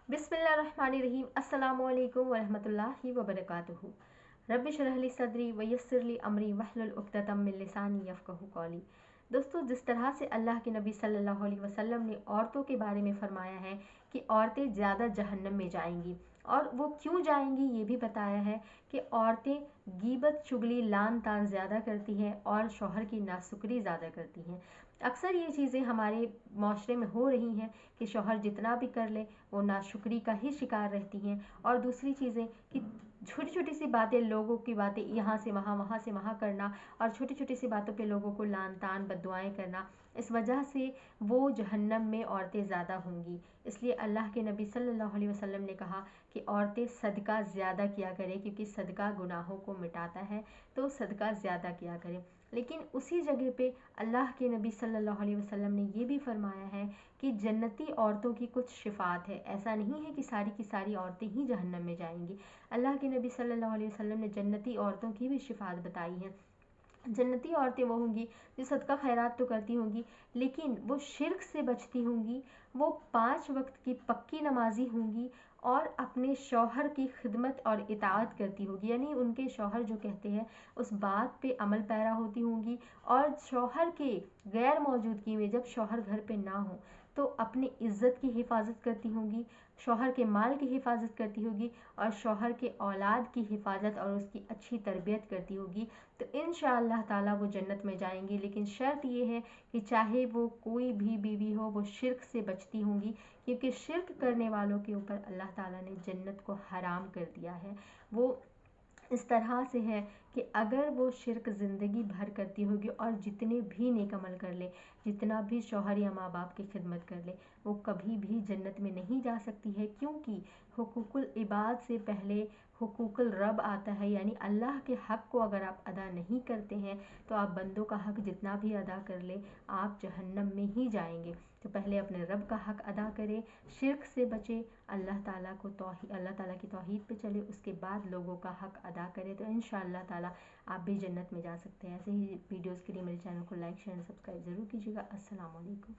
बिस्मिल्लाहिर्रहमानिर्रहीम। अस्सलामु अलैकुम वरहमतुल्लाहि वबरकातुहू। रब्बि इश्रह ली सदरी व यस्सिर ली अमरी वहलुल उक़दतम मिन लिसानी यफ़क़हू क़ौली। दोस्तों, जिस तरह से अल्लाह के नबी सल्लल्लाहु अलैहि वसल्लम ने औरतों के बारे में फरमाया है कि औरतें ज़्यादा जहन्नम में जाएंगी, और वो क्यों जाएंगी ये भी बताया है कि औरतें गीबत, चुगली, लान तान ज़्यादा करती हैं और शौहर की नाशुक्री ज़्यादा करती हैं। अक्सर ये चीज़ें हमारे माशरे में हो रही हैं कि शौहर जितना भी कर ले वो नाशुक्री का ही शिकार रहती हैं। और दूसरी चीज़ें कि छोटी छोटी सी बातें, लोगों की बातें यहाँ से वहाँ, वहाँ से वहाँ करना, और छोटी छोटी सी बातों पे लोगों को लान तान बद्दुआएं करना, इस वजह से वो जहन्नम में औरतें ज़्यादा होंगी। इसलिए अल्लाह के नबी सल्लल्लाहु अलैहि वसल्लम ने कहा कि औरतें सदका ज़्यादा किया करें, क्योंकि सदका गुनाहों को मिटाता है, तो सदका ज़्यादा किया करें। लेकिन उसी जगह पे अल्लाह के नबी सल्लल्लाहु अलैहि वसल्लम ने ये भी फरमाया है कि जन्नती औरतों की कुछ शिफ़ात है। ऐसा नहीं है कि सारी की सारी औरतें ही जहन्नम में जाएंगी। अल्लाह के नबी सल्लल्लाहु अलैहि वसल्लम ने जन्नती औरतों की भी शिफ़ात बताई है। जन्नती औरतें वो होंगी जो सदका खैरात तो करती होंगी, लेकिन वो शिर्क से बचती होंगी, वो 5 वक्त की पक्की नमाजी होंगी, और अपने शौहर की खिदमत और इताअत करती होगी, यानी उनके शौहर जो कहते हैं उस बात पे अमल पैरा होती होंगी। और शौहर के गैर मौजूदगी में, जब शौहर घर पे ना हो, तो अपनी इज़्ज़त की हिफाजत करती होंगी, शौहर के माल की हिफाजत करती होगी, और शौहर के औलाद की हिफाजत और उसकी अच्छी तरबियत करती होगी। तो इंशाअल्लाह ताला वो जन्नत में जाएंगी। लेकिन शर्त ये है कि चाहे वो कोई भी बीवी हो, वो शिर्क से बचती होंगी, क्योंकि शिर्क करने वालों के ऊपर अल्लाह ताला ने जन्नत को हराम कर दिया है। वो इस तरह से है कि अगर वो शिर्क ज़िंदगी भर करती होगी और जितने भी नेक अमल कर ले, जितना भी शौहर या माँ बाप की खिदमत कर ले, वो कभी भी जन्नत में नहीं जा सकती है, क्योंकि हुकूकुल इबाद से पहले हुकूकुल रब आता है। यानी अल्लाह के हक़ को अगर आप अदा नहीं करते हैं, तो आप बंदों का हक़ जितना भी अदा कर ले, आप जहन्नम में ही जाएंगे। तो पहले अपने रब का हक़ अदा करें, शिर्क से बचे, अल्लाह ताला की तौहीद पे चले, उसके बाद लोगों का हक़ अदा करें, तो इंशाअल्लाह ताला आप भी जन्नत में जा सकते हैं। ऐसे ही वीडियोज़ के लिए मेरे चैनल को लाइक, शेयर, सब्सक्राइब ज़रूर कीजिएगा। अस्सलाम वालेकुम।